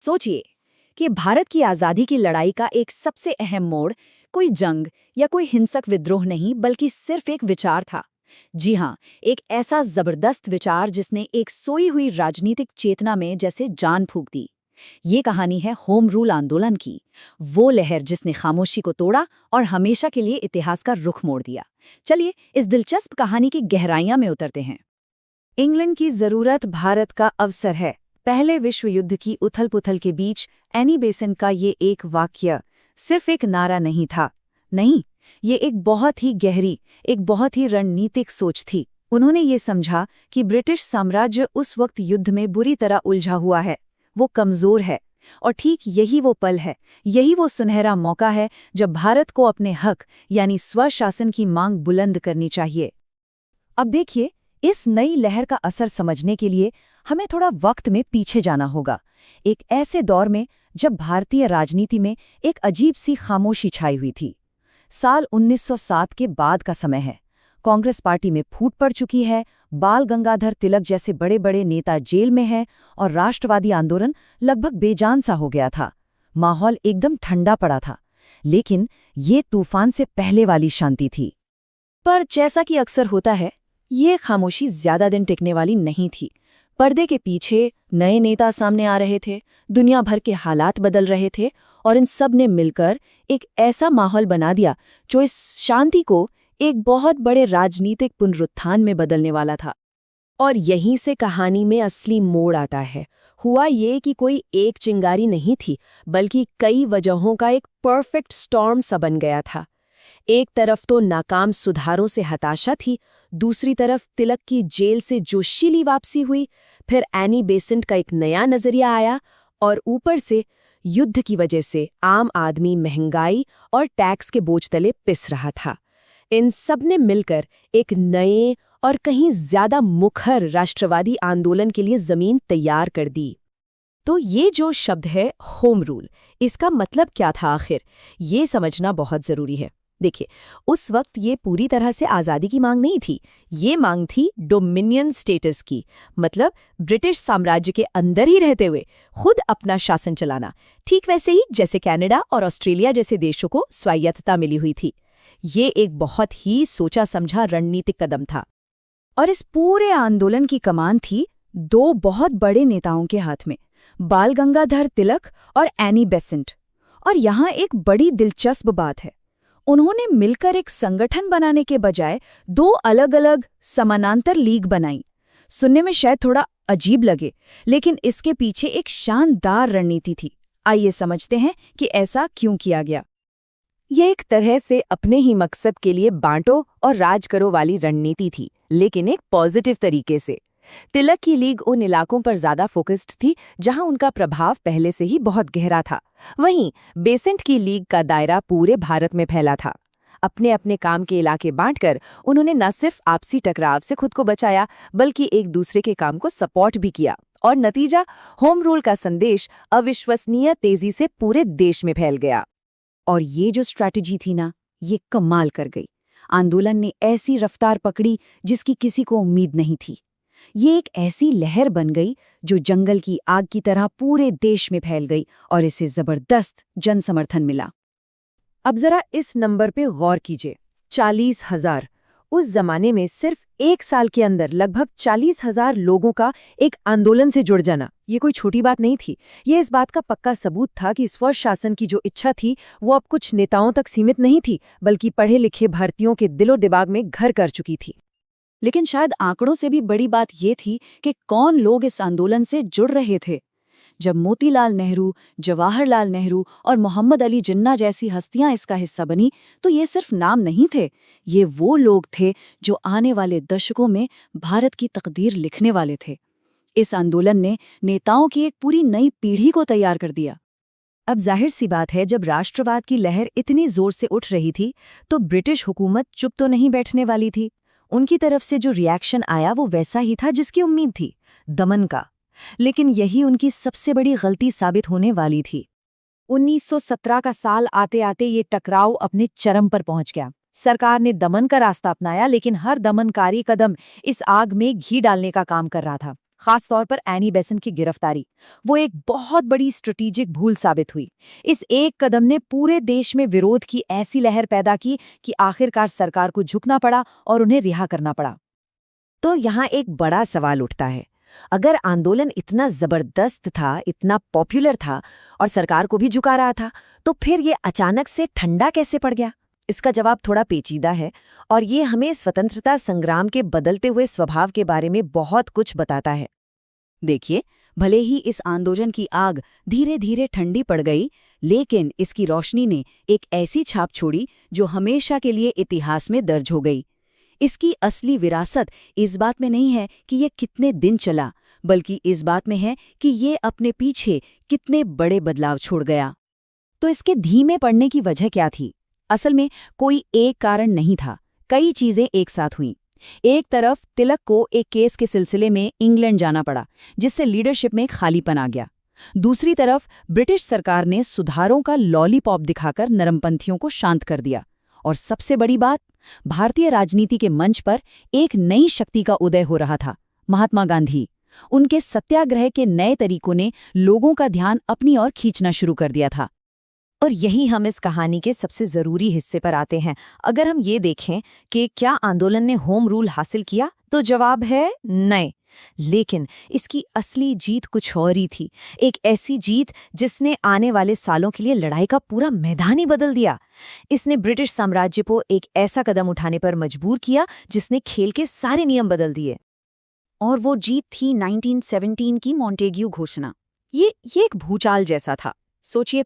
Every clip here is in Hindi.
सोचिए कि भारत की आज़ादी की लड़ाई का एक सबसे अहम मोड़ कोई जंग या कोई हिंसक विद्रोह नहीं बल्कि सिर्फ एक विचार था। जी हाँ, एक ऐसा जबरदस्त विचार जिसने एक सोई हुई राजनीतिक चेतना में जैसे जान फूंक दी। ये कहानी है होम रूल आंदोलन की, वो लहर जिसने खामोशी को तोड़ा और हमेशा के लिए इतिहास का रुख मोड़ दिया। चलिए इस दिलचस्प कहानी की गहराइयां में उतरते हैं। इंग्लैंड की जरूरत भारत का अवसर है। पहले विश्व युद्ध की उथल-पुथल के बीच एनी बेसेंट का ये एक वाक्य सिर्फ एक नारा नहीं था। नहीं, ये एक बहुत ही गहरी, एक बहुत ही रणनीतिक सोच थी। उन्होंने ये समझा कि ब्रिटिश साम्राज्य उस वक्त युद्ध में बुरी तरह उलझा हुआ है, वो कमजोर है। और ठीक यही वो पल है, यही वो सुनहरा मौका है जब भारत को अपने हक यानी स्वशासन की मांग बुलंद करनी चाहिए। अब देखिए, इस नई लहर का असर समझने के लिए हमें थोड़ा वक्त में पीछे जाना होगा, एक ऐसे दौर में जब भारतीय राजनीति में एक अजीब सी खामोशी छाई हुई थी। साल 1907 के बाद का समय है। कांग्रेस पार्टी में फूट पड़ चुकी है, बाल गंगाधर तिलक जैसे बड़े बड़े नेता जेल में हैं और राष्ट्रवादी आंदोलन लगभग बेजान सा हो गया था। माहौल एकदम ठंडा पड़ा था, लेकिन ये तूफान से पहले वाली शांति थी। पर जैसा कि अक्सर होता है, ये खामोशी ज्यादा दिन टिकने वाली नहीं थी। पर्दे के पीछे नए नेता सामने आ रहे थे, दुनिया भर के हालात बदल रहे थे और इन सब ने मिलकर एक ऐसा माहौल बना दिया जो इस शांति को एक बहुत बड़े राजनीतिक पुनरुत्थान में बदलने वाला था। और यहीं से कहानी में असली मोड़ आता है। हुआ ये कि कोई एक चिंगारी नहीं थी, बल्कि कई वजहों का एक परफेक्ट स्टॉर्म सा बन गया था। एक तरफ तो नाकाम सुधारों से हताशा थी, दूसरी तरफ तिलक की जेल से जोशीली वापसी हुई, फिर एनी बेसेंट का एक नया नजरिया आया और ऊपर से युद्ध की वजह से आम आदमी महंगाई और टैक्स के बोझ तले पिस रहा था। इन सब ने मिलकर एक नए और कहीं ज्यादा मुखर राष्ट्रवादी आंदोलन के लिए जमीन तैयार कर दी। तो ये जो शब्द है होम रूल, इसका मतलब क्या था आखिर, ये समझना बहुत जरूरी है। देखिए, उस वक्त ये पूरी तरह से आज़ादी की मांग नहीं थी, ये मांग थी डोमिनियन स्टेटस की, मतलब ब्रिटिश साम्राज्य के अंदर ही रहते हुए खुद अपना शासन चलाना, ठीक वैसे ही जैसे कनाडा और ऑस्ट्रेलिया जैसे देशों को स्वायत्तता मिली हुई थी। ये एक बहुत ही सोचा समझा रणनीतिक कदम था। और इस पूरे आंदोलन की कमान थी दो बहुत बड़े नेताओं के हाथ में, बाल गंगाधर तिलक और एनी बेसेंट। और यहाँ एक बड़ी दिलचस्प बात है, उन्होंने मिलकर एक संगठन बनाने के बजाय दो अलग अलग समानांतर लीग बनाई। सुनने में शायद थोड़ा अजीब लगे, लेकिन इसके पीछे एक शानदार रणनीति थी। आइए समझते हैं कि ऐसा क्यों किया गया। यह एक तरह से अपने ही मकसद के लिए बांटो और राज करो वाली रणनीति थी, लेकिन एक पॉजिटिव तरीके से। तिलक की लीग उन इलाकों पर ज्यादा फोकस्ड थी जहां उनका प्रभाव पहले से ही बहुत गहरा था। वहीं बेसेंट की लीग का दायरा पूरे भारत में फैला था। अपने अपने काम के इलाके बांटकर उन्होंने न सिर्फ आपसी टकराव से खुद को बचाया, बल्कि एक दूसरे के काम को सपोर्ट भी किया। और नतीजा, होम रूल का संदेश अविश्वसनीय तेजी से पूरे देश में फैल गया। और ये जो स्ट्रैटेजी थी ना, ये कमाल कर गई। आंदोलन ने ऐसी रफ्तार पकड़ी जिसकी किसी को उम्मीद नहीं थी। ये एक ऐसी लहर बन गई जो जंगल की आग की तरह पूरे देश में फैल गई और इसे जबरदस्त जन समर्थन मिला। अब जरा इस नंबर पे गौर कीजिए, 40,000। उस जमाने में सिर्फ एक साल के अंदर लगभग 40,000 लोगों का एक आंदोलन से जुड़ जाना, ये कोई छोटी बात नहीं थी। ये इस बात का पक्का सबूत था कि स्वशासन की जो इच्छा थी वो अब कुछ नेताओं तक सीमित नहीं थी, बल्कि पढ़े लिखे भारतीयों के दिलो दिमाग में घर कर चुकी थी। लेकिन शायद आंकड़ों से भी बड़ी बात ये थी कि कौन लोग इस आंदोलन से जुड़ रहे थे। जब मोतीलाल नेहरू, जवाहरलाल नेहरू और मोहम्मद अली जिन्ना जैसी हस्तियां इसका हिस्सा बनी, तो ये सिर्फ नाम नहीं थे, ये वो लोग थे जो आने वाले दशकों में भारत की तकदीर लिखने वाले थे। इस आंदोलन ने नेताओं की एक पूरी नई पीढ़ी को तैयार कर दिया। अब जाहिर सी बात है, जब राष्ट्रवाद की लहर इतनी जोर से उठ रही थी, तो ब्रिटिश हुकूमत चुप तो नहीं बैठने वाली थी। उनकी तरफ से जो रिएक्शन आया वो वैसा ही था जिसकी उम्मीद थी, दमन का। लेकिन यही उनकी सबसे बड़ी गलती साबित होने वाली थी। 1917 का साल आते आते ये टकराव अपने चरम पर पहुंच गया। सरकार ने दमन का रास्ता अपनाया, लेकिन हर दमनकारी कदम इस आग में घी डालने का काम कर रहा था। खास तौर पर एनी बेसेंट की गिरफ्तारी, वो एक बहुत बड़ी स्ट्रेटेजिक भूल साबित हुई। इस एक कदम ने पूरे देश में विरोध की ऐसी लहर पैदा की कि आखिरकार सरकार को झुकना पड़ा और उन्हें रिहा करना पड़ा। तो यहाँ एक बड़ा सवाल उठता है, अगर आंदोलन इतना जबरदस्त था, इतना पॉपुलर था और सरकार को भी झुका रहा था, तो फिर ये अचानक से ठंडा कैसे पड़ गया? इसका जवाब थोड़ा पेचीदा है और ये हमें स्वतंत्रता संग्राम के बदलते हुए स्वभाव के बारे में बहुत कुछ बताता है। देखिए, भले ही इस आंदोलन की आग धीरे धीरे ठंडी पड़ गई, लेकिन इसकी रोशनी ने एक ऐसी छाप छोड़ी जो हमेशा के लिए इतिहास में दर्ज हो गई। इसकी असली विरासत इस बात में नहीं है कि ये कितने दिन चला, बल्कि इस बात में है कि ये अपने पीछे कितने बड़े बदलाव छोड़ गया। तो इसके धीमे पड़ने की वजह क्या थी? असल में कोई एक कारण नहीं था, कई चीजें एक साथ हुईं। एक तरफ तिलक को एक केस के सिलसिले में इंग्लैंड जाना पड़ा, जिससे लीडरशिप में खालीपन आ गया। दूसरी तरफ ब्रिटिश सरकार ने सुधारों का लॉलीपॉप दिखाकर नरमपंथियों को शांत कर दिया। और सबसे बड़ी बात, भारतीय राजनीति के मंच पर एक नई शक्ति का उदय हो रहा था, महात्मा गांधी। उनके सत्याग्रह के नए तरीकों ने लोगों का ध्यान अपनी ओर खींचना शुरू कर दिया था। और यही हम इस कहानी के सबसे ज़रूरी हिस्से पर आते हैं। अगर हम ये देखें कि क्या आंदोलन ने होम रूल हासिल किया, तो जवाब है नहीं। लेकिन इसकी असली जीत कुछ और ही थी, एक ऐसी जीत जिसने आने वाले सालों के लिए लड़ाई का पूरा मैदान ही बदल दिया। इसने ब्रिटिश साम्राज्य को एक ऐसा कदम उठाने पर मजबूर किया जिसने खेल के सारे नियम बदल दिए। और वो जीत थी 1917 की मॉन्टेग्यू घोषणा। ये एक भूचाल जैसा था। सोचिए,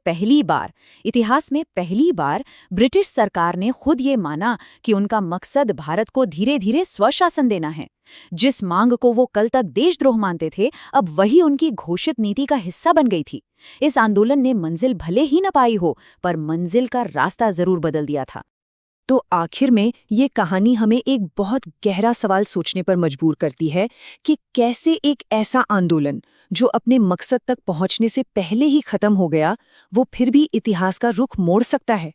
इतिहास में पहली बार ब्रिटिश सरकार ने खुद ये माना कि उनका मकसद भारत को धीरे धीरे स्वशासन देना है। जिस मांग को वो कल तक देशद्रोह मानते थे, अब वही उनकी घोषित नीति का हिस्सा बन गई थी। इस आंदोलन ने मंजिल भले ही न पाई हो, पर मंजिल का रास्ता जरूर बदल दिया था। तो आखिर में ये कहानी हमें एक बहुत गहरा सवाल सोचने पर मजबूर करती है कि कैसे एक ऐसा आंदोलन जो अपने मकसद तक पहुंचने से पहले ही खत्म हो गया, वो फिर भी इतिहास का रुख मोड़ सकता है।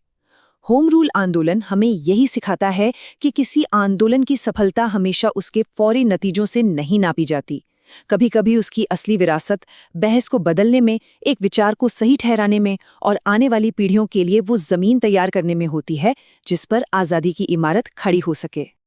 होम रूल आंदोलन हमें यही सिखाता है कि किसी आंदोलन की सफलता हमेशा उसके फौरी नतीजों से नहीं नापी जाती। कभी-कभी उसकी असली विरासत बहस को बदलने में, एक विचार को सही ठहराने में और आने वाली पीढ़ियों के लिए वो जमीन तैयार करने में होती है जिस पर आज़ादी की इमारत खड़ी हो सके।